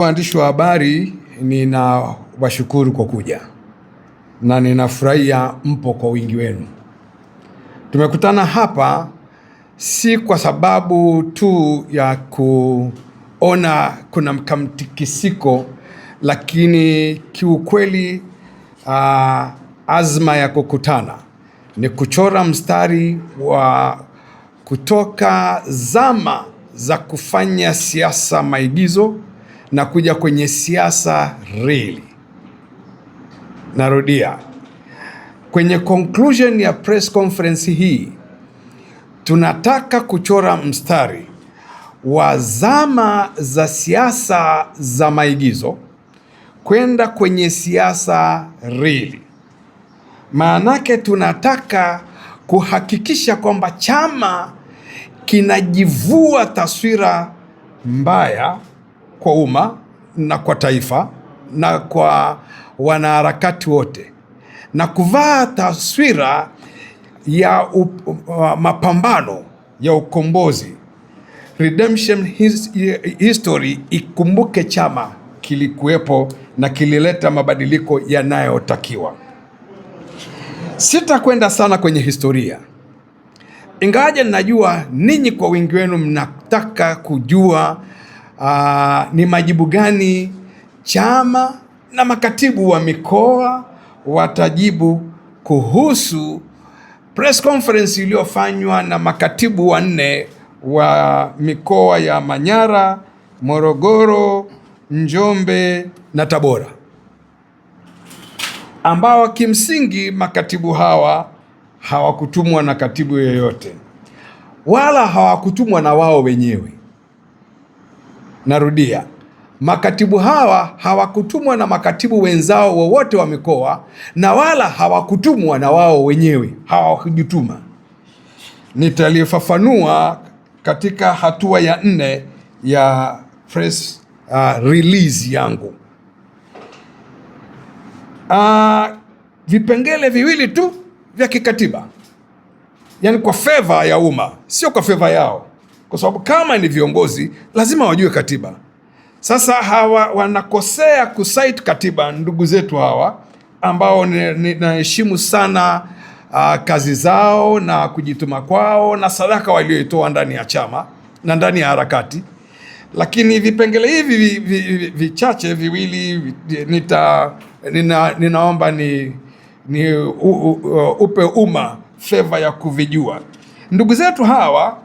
Waandishi wa habari, ninawashukuru kwa kuja na ninafurahia mpo kwa wingi wenu. Tumekutana hapa si kwa sababu tu ya kuona kuna mtikisiko, lakini kiukweli azma ya kukutana ni kuchora mstari wa kutoka zama za kufanya siasa maigizo na kuja kwenye siasa really. Narudia, kwenye conclusion ya press conference hii tunataka kuchora mstari wa zama za siasa za maigizo kwenda kwenye siasa really. Maanake tunataka kuhakikisha kwamba chama kinajivua taswira mbaya kwa umma na kwa taifa na kwa wanaharakati wote, na kuvaa taswira ya mapambano ya ukombozi, redemption history. Ikumbuke chama kilikuwepo na kilileta mabadiliko yanayotakiwa. Sitakwenda sana kwenye historia, ingawaje ninajua ninyi kwa wingi wenu mnataka kujua ni majibu gani chama na makatibu wa mikoa watajibu kuhusu press conference iliyofanywa na makatibu wanne wa mikoa ya Manyara, Morogoro, Njombe na Tabora, ambao kimsingi makatibu hawa hawakutumwa na katibu yeyote wala hawakutumwa na wao wenyewe. Narudia, makatibu hawa hawakutumwa na makatibu wenzao wowote wa mikoa na wala hawakutumwa na wao wenyewe, hawakujituma. Nitalifafanua katika hatua ya 4 ya press release yangu. Vipengele viwili tu vya kikatiba, yani kwa favor ya umma, sio kwa favor yao, kwa sababu kama ni viongozi lazima wajue katiba. Sasa hawa wanakosea kucite katiba, ndugu zetu hawa ambao ninaheshimu sana kazi zao na kujituma kwao na sadaka walioitoa ndani ya chama na ndani ya harakati. Lakini vipengele hivi vichache viwili ninaomba upe umma favor ya kuvijua. Ndugu zetu hawa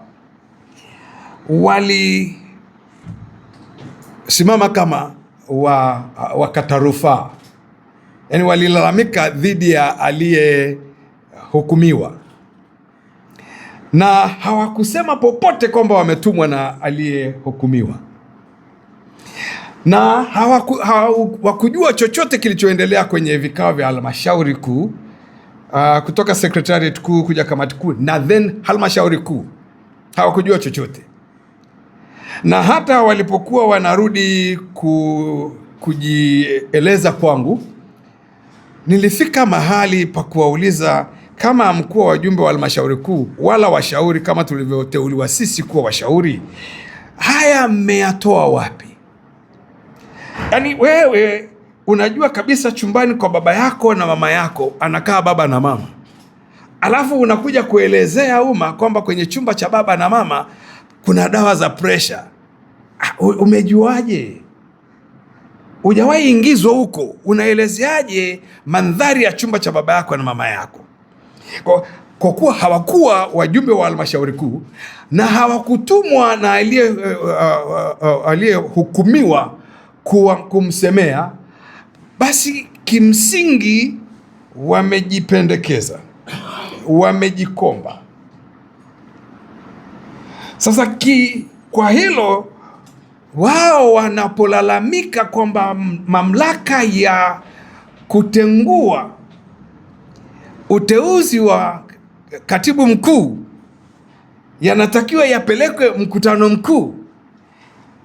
walisimama kama wakata rufaa, yani walilalamika dhidi ya aliyehukumiwa, na hawakusema popote kwamba wametumwa na aliyehukumiwa, na hawakujua chochote kilichoendelea kwenye vikao vya halmashauri kuu, kutoka secretariat kuu kuja kamati kuu na then halmashauri kuu. Hawakujua chochote, na hata walipokuwa wanarudi kujieleza kwangu, nilifika mahali pa kuwauliza kama mkuu wa wajumbe wa halmashauri kuu wala washauri kama tulivyoteuliwa sisi kuwa washauri, haya mmeyatoa wapi? Yani wewe unajua kabisa chumbani kwa baba yako na mama yako anakaa baba na mama, alafu unakuja kuelezea umma kwamba kwenye chumba cha baba na mama kuna dawa za pressure. Umejuaje? Hujawahi ingizwa huko, unaelezeaje mandhari ya chumba cha baba yako na mama yako? Kwa kuwa hawakuwa wajumbe wa halmashauri kuu na hawakutumwa na aliyehukumiwa kumsemea, basi kimsingi wamejipendekeza, wamejikomba. Sasa kwa hilo wao wanapolalamika kwamba mamlaka ya kutengua uteuzi wa katibu mkuu yanatakiwa yapelekwe mkutano mkuu,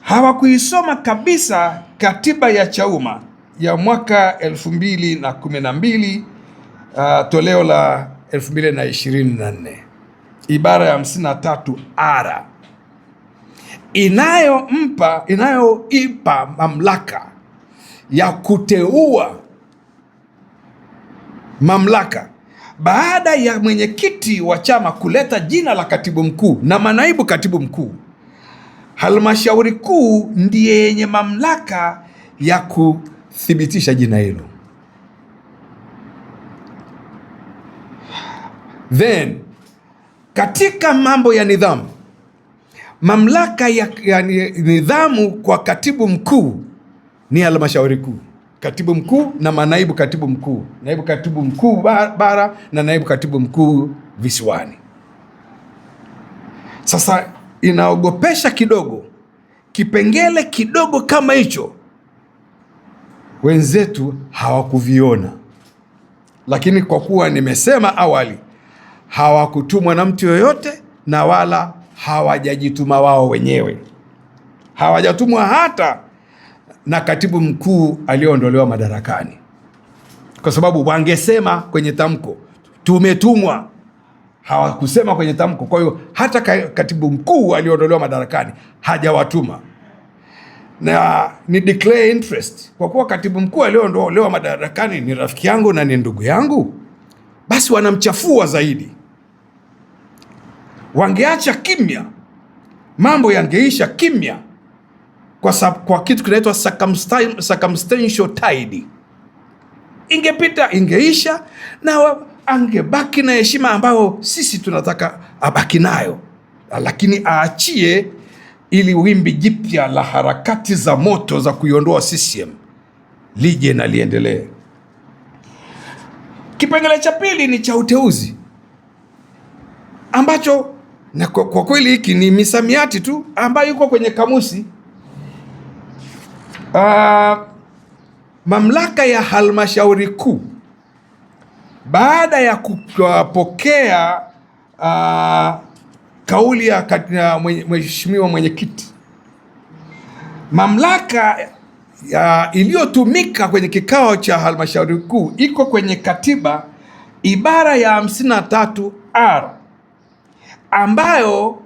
hawakuisoma kabisa katiba ya Chauma ya mwaka 2012 toleo la 2024 ibara ya 53 ara inayoipa mamlaka ya kuteua mamlaka baada ya mwenyekiti wa chama kuleta jina la katibu mkuu na manaibu katibu mkuu. Halmashauri kuu ndiye yenye mamlaka ya kuthibitisha jina hilo. Then katika mambo ya nidhamu, mamlaka ya nidhamu kwa katibu mkuu ni halmashauri kuu, katibu mkuu na manaibu katibu mkuu, naibu katibu mkuu bara na naibu katibu mkuu visiwani. Sasa inaogopesha kidogo, kipengele kidogo kama hicho wenzetu hawakuviona, lakini kwa kuwa nimesema awali hawakutumwa na mtu yoyote na wala hawajajituma wao wenyewe, hawajatumwa hata na katibu mkuu aliyoondolewa madarakani, kwa sababu wangesema kwenye tamko tumetumwa. Hawakusema kwenye tamko. Kwa hiyo hata katibu mkuu aliyoondolewa madarakani hajawatuma, na ni declare interest. Kwa kuwa katibu mkuu aliyoondolewa madarakani ni rafiki yangu na ni ndugu yangu, basi wanamchafua zaidi. Wangeacha kimya, mambo yangeisha kimya, kwa kitu kinaitwa circumstantial tide. Ingepita, ingeisha, na angebaki na heshima ambayo sisi tunataka abaki nayo, lakini aachie ili wimbi jipya la harakati za moto za kuiondoa CCM lije na liendelee. Kipengele cha pili ni cha uteuzi, ambacho na kwa kweli hiki ni misamiati tu ambayo iko kwenye kamusi. Mamlaka ya halmashauri kuu baada ya kupokea kauli ya mheshimiwa mwenyekiti, mamlaka iliyotumika kwenye kikao cha halmashauri kuu iko kwenye katiba ibara ya 53R ambayo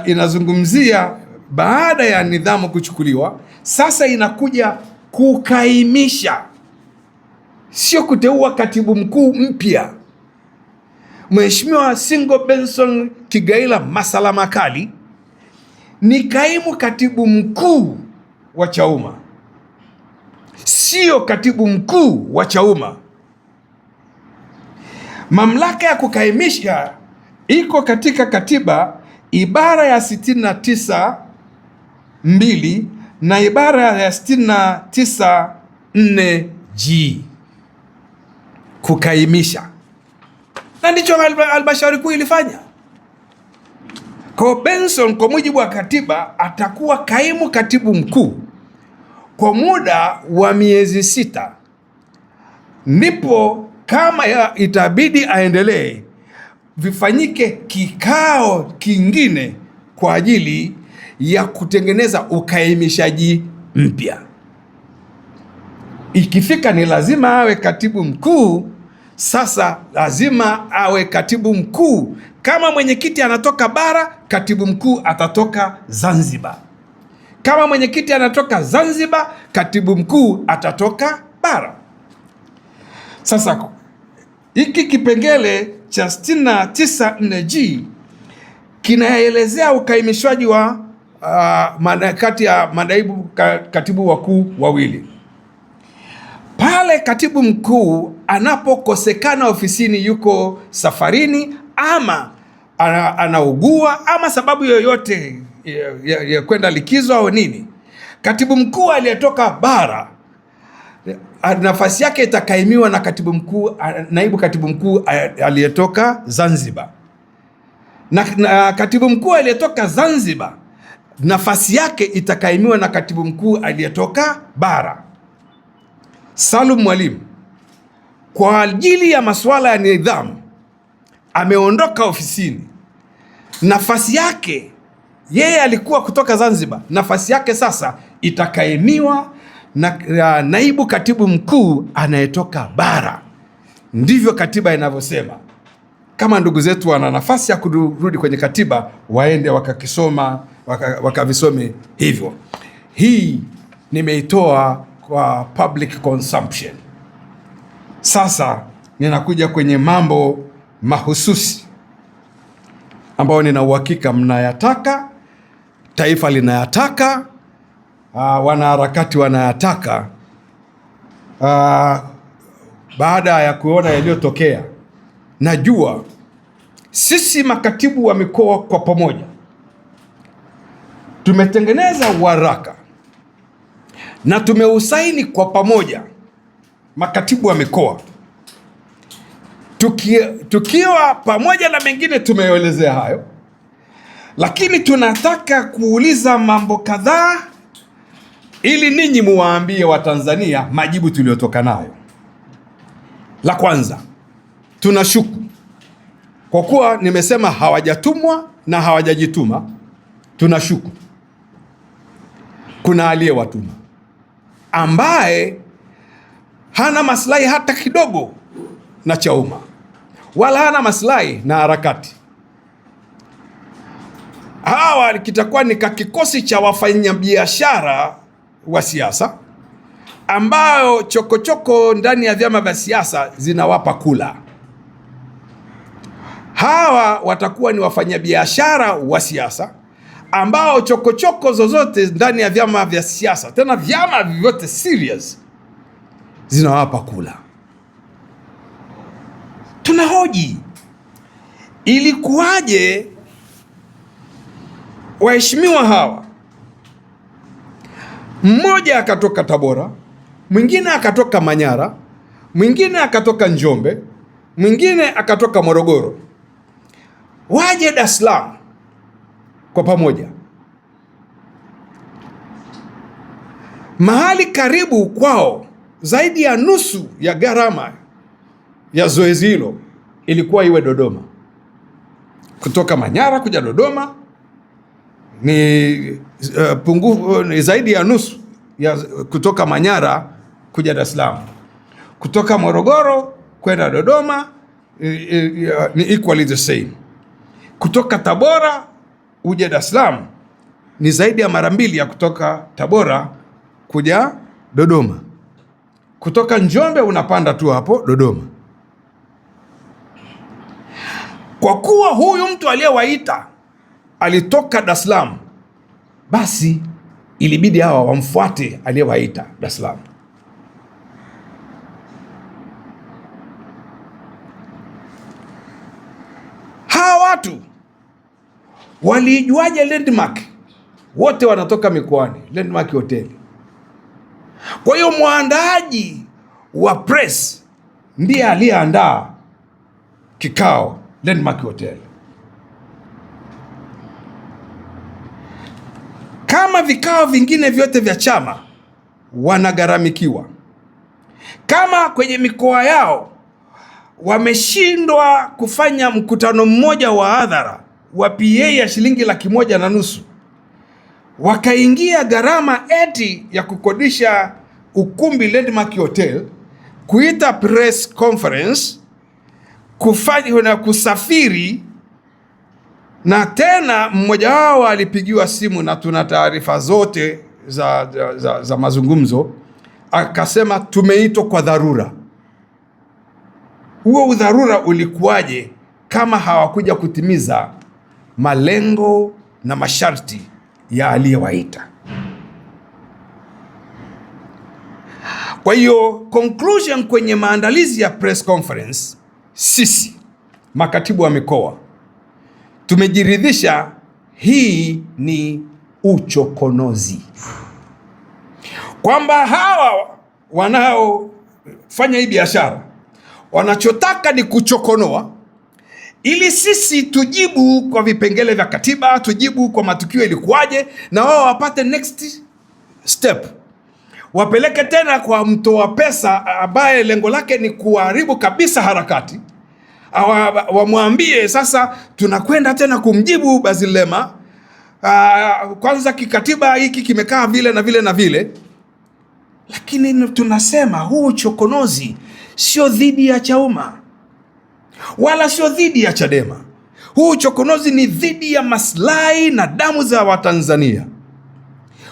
inazungumzia baada ya nidhamu kuchukuliwa, sasa inakuja kukaimisha, sio kuteua katibu mkuu mpya. Mheshimiwa Singo Benson Kigaila Masala Makali ni kaimu katibu mkuu wa Chauma, sio katibu mkuu wa Chauma. Mamlaka ya kukaimisha iko katika katiba ibara ya 69(2) na ibara ya 69(4)(g). Kukaimisha, na ndicho halmashauri kuu ilifanya. Kwa Benson, kwa mujibu wa katiba, atakuwa kaimu katibu mkuu kwa muda wa miezi 6, ndipo kama itabidi aendelee, vifanyike kikao kingine kwa ajili ya kutengeneza ukaimishaji mpya. Ikifika ni lazima awe katibu mkuu, sasa lazima awe katibu mkuu. Kama mwenyekiti anatoka bara, katibu mkuu atatoka Zanzibar. Kama mwenyekiti anatoka Zanzibar, katibu mkuu atatoka bara. Sasa hiki kipengele cha 69(4)(g) kinaelezea ukaimishwaji wa kati ya manaibu katibu wakuu wawili. Pale katibu mkuu anapokosekana ofisini, yuko safarini ama anaugua ama sababu yoyote ya kwenda likizo au nini, katibu mkuu aliyetoka bara nafasi yake itakaimiwa na naibu katibu mkuu aliyetoka Zanzibar. Na katibu mkuu aliyetoka Zanzibar nafasi yake itakaimiwa na katibu mkuu aliyetoka bara. Salum Mwalimu, kwa ajili ya masuala ya nidhamu, ameondoka ofisini. Nafasi yake, yeye alikuwa kutoka Zanzibar, nafasi yake sasa itakaimiwa na naibu katibu mkuu anayetoka bara. Ndivyo katiba inavyosema. kama ndugu zetu wana nafasi ya kurudi kwenye katiba, waende wakakisoma, wakavisome hivyo. Hii nimeitoa kwa public consumption. Sasa ninakuja kwenye mambo mahususi ambayo nina uhakika mnayataka, taifa linayataka, wanaharakati wanayataka. Baada ya kuona yaliyotokea, najua sisi makatibu wa mikoa kwa pamoja tumetengeneza waraka na tumeusaini kwa pamoja, makatibu wa mikoa tukiwa pamoja na mengine tumeelezea hayo, lakini tunataka kuuliza mambo kadhaa ili ninyi muwaambie Watanzania majibu tuliyotoka nayo. La kwanza, tunashuku kwa kuwa nimesema hawajatumwa na hawajajituma, tunashuku kuna aliyewatuma ambaye hana maslahi hata kidogo na Chauma, wala hana maslahi na harakati. Hawa kitakuwa ni kikosi cha wafanyabiashara wa siasa ambao chokochoko ndani ya vyama vya siasa zinawapa kula. Hawa watakuwa ni wafanyabiashara wa siasa ambao chokochoko zozote ndani ya vyama vya siasa, tena vyama vyote serious, zinawapa kula. Tunahoji ilikuwaje waheshimiwa hawa, mmoja akatoka Tabora, mwingine akatoka Manyara, mwingine akatoka Njombe, mwingine akatoka Morogoro, waje Dar es Salaam kwa pamoja, mahali karibu kwao. Zaidi ya nusu ya gharama ya zoezi hilo ilikuwa iwe Dodoma. Kutoka Manyara kuja Dodoma ni pungufu, ni zaidi ya nusu ya kutoka Manyara kuja Dar es Salaam. Kutoka Morogoro kwenda Dodoma ni equally the same. Kutoka Tabora uje Dar es Salaam ni zaidi ya mara mbili ya kutoka Tabora kuja Dodoma. Kutoka Njombe unapanda tu hapo Dodoma. Kwa kuwa huyu mtu aliyewaita alitoka Dar es Salaam, basi ilibidi hawa wamfuate aliyewaita Dar es Salaam. Hawa watu walijuaje Landmark? Wote wanatoka mikoani, Landmark Hotel. Kwa hiyo mwandaaji wa press ndiye aliyeandaa kikao Landmark Hotel. Kama vikao vingine vyote vya chama wanagharamikiwa, kama kwenye mikoa yao wameshindwa kufanya mkutano mmoja wa hadhara wa PA ya shilingi 1,500,000, wakaingia gharama eti ya kukodisha ukumbi Landmark Hotel, kuita press conference, kufanya na kusafiri, na tena mmoja wao alipigiwa simu na tuna taarifa zote za mazungumzo, akasema tumeitwa kwa dharura. Huo udharura ulikuwaje kama hawakuja kutimiza malengo na masharti ya aliyewaita? Kwa hiyo conclusion kwenye maandalizi ya press conference, sisi makatibu wa mikoa tumejiridhisha hii ni uchokonozi, kwamba hawa wanaofanya hii biashara wanachotaka ni kuchokonoa ili sisi tujibu kwa vipengele vya katiba, tujibu kwa matukio ilikuwaje, na wao wapate next step, wapeleke tena kwa mtoa pesa ambaye lengo lake ni kuharibu kabisa harakati. Wamwambie sasa tunakwenda tena kumjibu Basil Lema, kwanza kikatiba hiki kimekaa vile na vile na vile. Lakini tunasema huu uchokonozi sio dhidi ya Chauma, wala sio dhidi ya Chadema. Huu uchokonozi ni dhidi ya maslahi na damu za Watanzania.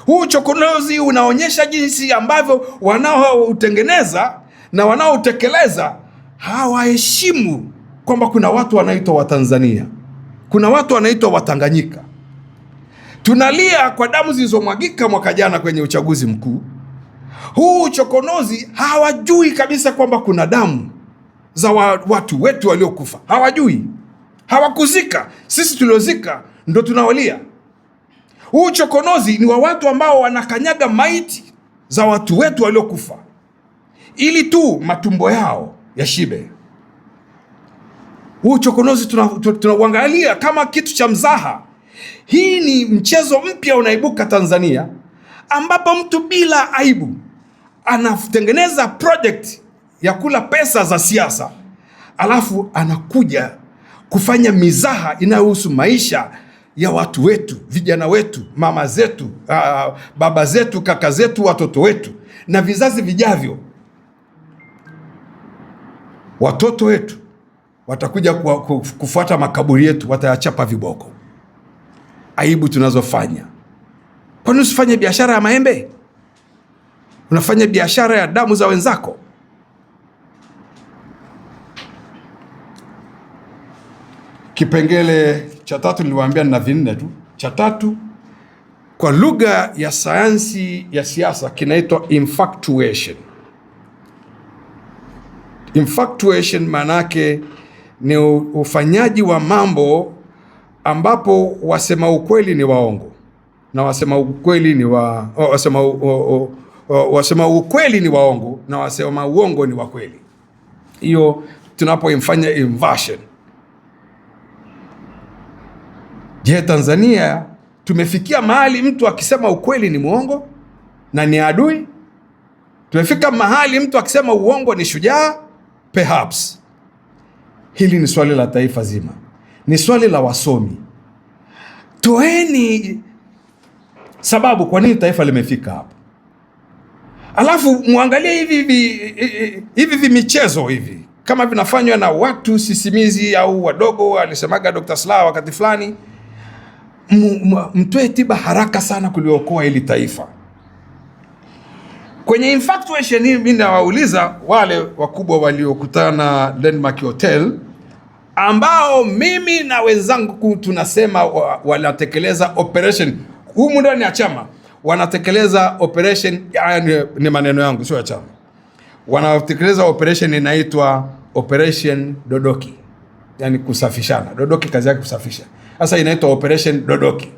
Huu uchokonozi unaonyesha jinsi ambavyo wanaoutengeneza na wanaoutekeleza hawaheshimu kwamba kuna watu wanaitwa Watanzania, kuna watu wanaitwa Watanganyika. Tunalia kwa damu zilizomwagika mwaka jana kwenye uchaguzi mkuu. Huu uchokonozi hawajui kabisa kwamba kuna damu za watu wetu waliokufa. Hawajui, hawakuzika. Sisi tuliozika ndo tunawalia. Huu uchokonozi ni wa watu ambao wanakanyaga maiti za watu wetu waliokufa ili tu matumbo yao yashibe. Huu uchokonozi tunauangalia kama kitu cha mzaha. Hii ni mchezo mpya unaibuka Tanzania, ambapo mtu bila aibu anatengeneza project ya kula pesa za siasa, alafu anakuja kufanya mizaha inayohusu maisha ya watu wetu, vijana wetu, mama zetu, baba zetu, kaka zetu, watoto wetu na vizazi vijavyo. Watoto wetu watakuja kufuata makaburi yetu, watayachapa viboko. Aibu tunazofanya. Kwani usifanye biashara ya maembe? Unafanya biashara ya damu za wenzako. Kipengele cha tatu niliwaambia nina vinne tu. Cha tatu kwa lugha ya sayansi ya siasa kinaitwa infatuation. Infatuation manake ni ufanyaji wa mambo ambapo wasema ukweli ni waongo na wasema ukweli ni wasema ukweli ni waongo na wasema uongo ni wa kweli. Hiyo tunapoifanya inversion. Je, Tanzania tumefikia mahali mtu akisema ukweli ni muongo na ni adui? Tumefika mahali mtu akisema uongo ni shujaa? Perhaps. Hili ni swali la taifa zima, ni swali la wasomi. Toeni sababu kwa nini taifa limefika hapa, alafu muangalie hivi michezo hivi kama vinafanywa na watu sisimizi au wadogo. Alisemaga Dr. Slaa wakati fulani, mtoe tiba haraka sana kuliokoa hili taifa. Kwenye infatuation hii mimi nawauliza wale wakubwa waliokutana Landmark Hotel, ambao mimi na wenzangu tunasema wanatekeleza operation humu ndani ya chama, wanatekeleza operation, ni maneno yangu sio ya chama, wanatekeleza operation inaitwa Operation Dodoki, yani kusafishana. Dodoki kazi yake kusafisha, sasa inaitwa Operation Dodoki.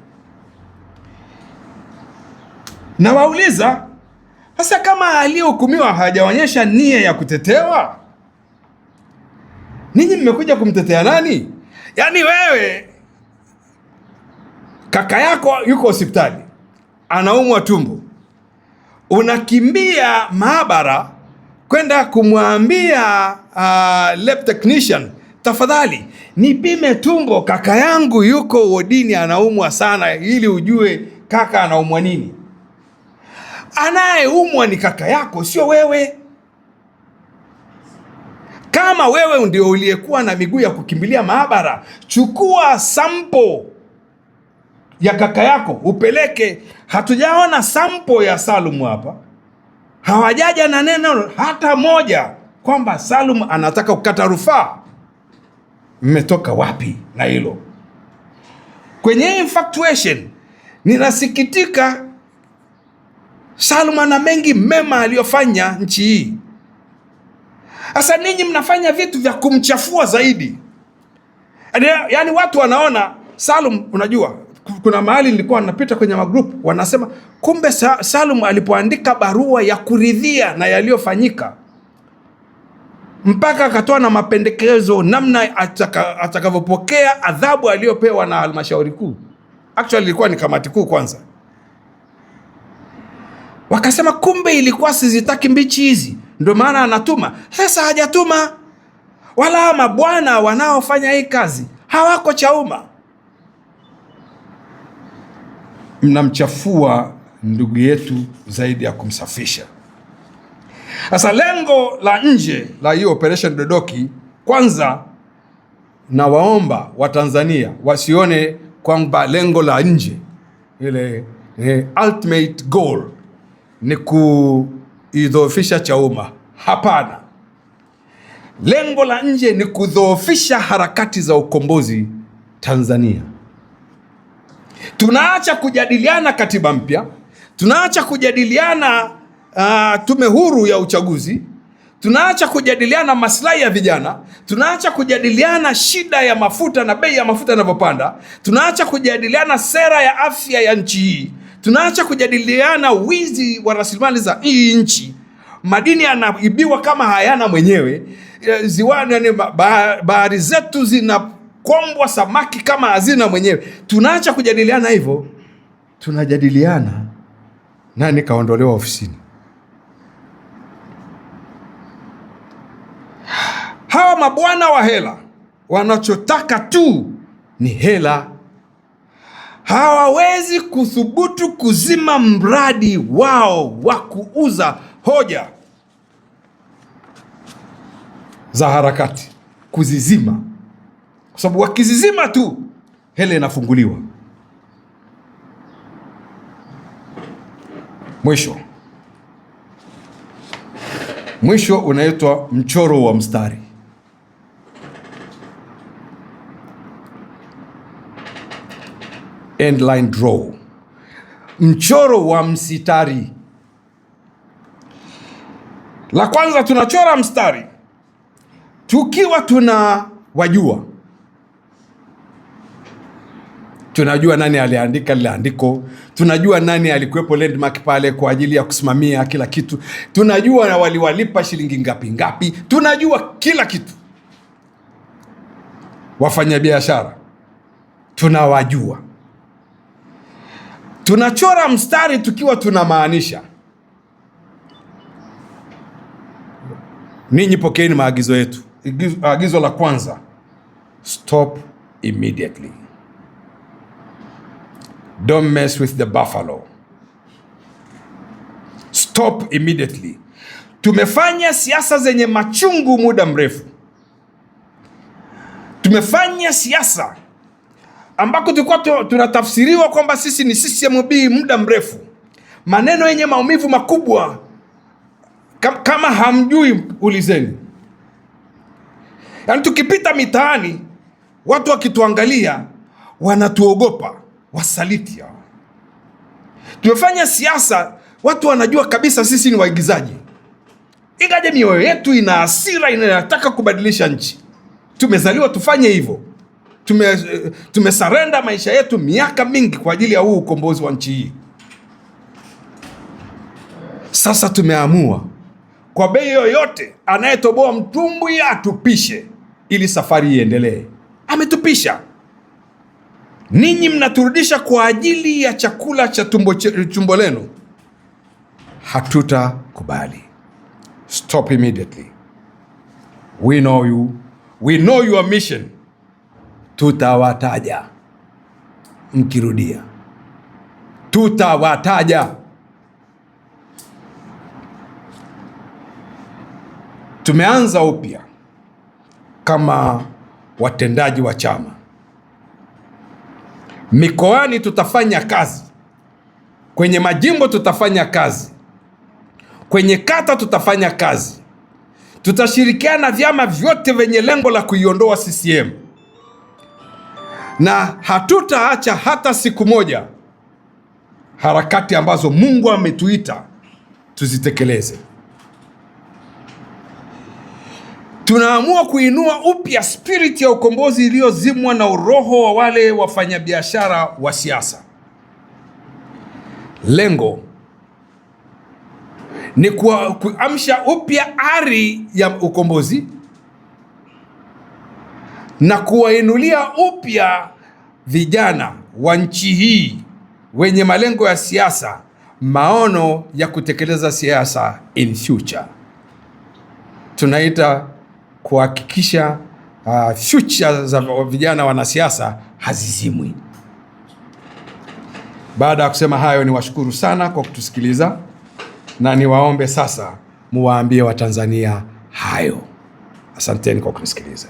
Na wauliza sasa, kama aliyehukumiwa hajaonyesha nia ya kutetewa, ninyi mmekuja kumtetea nani? Yaani wewe kaka yako yuko hospitali anaumwa tumbo, unakimbia maabara kwenda kumwambia lab technician, tafadhali nipime tumbo, kaka yangu yuko wodini anaumwa sana, ili ujue kaka anaumwa nini. Anayeumwa ni kaka yako, sio wewe. Kama wewe ndio uliyekuwa na miguu ya kukimbilia maabara, chukua sample ya kaka yako upeleke. Hatujaona sample ya Salum hapa, hawajaja na neno hata moja kwamba Salum anataka kukata rufaa. Mmetoka wapi na hilo? Kwenye infatuation ninasikitika, Salum ana mengi mema aliyofanya nchi hii. Sasa ninyi mnafanya vitu vya kumchafua zaidi. Yaani watu wanaona Salum, unajua kuna mahali nilikuwa napita kwenye magroup wanasema kumbe Salum alipoandika barua ya kuridhia na yaliyofanyika, mpaka akatoa na mapendekezo namna atakavyopokea adhabu aliyopewa na halmashauri kuu. Actually ilikuwa ni kamati kuu kwanza. Wakasema kumbe ilikuwa sizitaki mbichi hizi, ndio maana anatuma. Sasa hajatuma, wala mabwana wanaofanya hii kazi hawako Chauma. Mnamchafua ndugu yetu zaidi ya kumsafisha. Sasa lengo la nje la hiyo Operation Dodoki, kwanza na waomba Watanzania wasione kwamba lengo la nje, ile ultimate goal ni kuidhoofisha Chauma. Hapana, lengo la nje ni kudhoofisha harakati za ukombozi Tanzania. Tunaacha kujadiliana katiba mpya, tunaacha kujadiliana tume huru ya uchaguzi, tunaacha kujadiliana maslahi ya vijana, tunaacha kujadiliana shida ya mafuta na bei ya mafuta yanavyopanda, tunaacha kujadiliana sera ya afya ya nchi hii, tunaacha kujadiliana wizi wa rasilimali za hii nchi, madini yanaibiwa kama hayana mwenyewe, ziwani, bahari zetu zinakombwa samaki kama hazina mwenyewe. Tunaacha kujadiliana hivyo, tunajadiliana nani kaondolewa ofisini. Hawa mabwana wa hela wanachotaka tu ni hela. Hawawezi kuthubutu kuzima mradi wao wa kuuza hoja za harakati, kuzizima, kwa sababu wakizizima tu hela inafunguliwa. Mwisho unaitwa mchoro wa mstari. Endline draw, mchoro wa msitari. La kwanza, tunachora mstari tukiwa tunajua nani aliandika lile andiko, tunajua nani alikuwepo landmark pale kwa ajili ya kusimamia kila kitu, tunajua na waliwalipa shilingi ngapi, tunajua kila kitu. Wafanyabiashara tunawajua. Tunachora mstari tukiwa tunamaanisha, ninyi pokeeni maagizo yetu. Agizo la kwanza, stop immediately. Don't mess with the buffalo. Stop immediately. Tumefanya siasa zenye machungu muda mrefu. Tumefanya siasa ambako tulikuwa tunatafsiriwa kwamba sisi ni CCMB muda mrefu. Maneno yenye maumivu makubwa. Kama hamjui, ulizeni. Yaani tukipita mitaani, watu wakituangalia wanatuogopa, wasaliti hao. Tumefanya siasa, watu wanajua kabisa sisi ni waigizaji. Ingaje mioyo yetu ina hasira, inataka kubadilisha nchi. Tumezaliwa tufanye hivyo. Tumesarenda maisha yetu miaka mingi kwa ajili ya huu ukombozi wa nchi hii. Sasa tumeamua kwa bei yoyote, anayetoboa mtumbwi atupishe ili safari iendelee. Ametupisha. Ninyi mnaturudisha kwa ajili ya chakula cha tumbo lenu. Hatutakubali. Stop immediately. We know you. We know your mission. Tutawataja mkirudia. Tutawataja. Tumeanza upya kama watendaji wa chama. Mikoani tutafanya kazi, kwenye majimbo tutafanya kazi, kwenye kata tutafanya kazi. Tutashirikiana na vyama vyote vyenye lengo la kuiondoa CCM, na hatutaacha hata siku moja harakati ambazo Mungu ametuita tuzitekeleze. Tunaamua kuinua upya spirit ya ukombozi iliyozimwa na uroho wa wale wafanyabiashara wa siasa. Lengo ni kuamsha upya ari ya ukombozi na kuwainulia upya vijana wa nchi hii wenye malengo ya siasa, maono ya kutekeleza siasa in future. Tunaita kuhakikisha future za vijana wanasiasa hazizimwi. Baada ya kusema hayo, niwashukuru sana kwa kutusikiliza na niwaombe sasa muwaambie Watanzania hayo. Asanteni kwa kunisikiliza.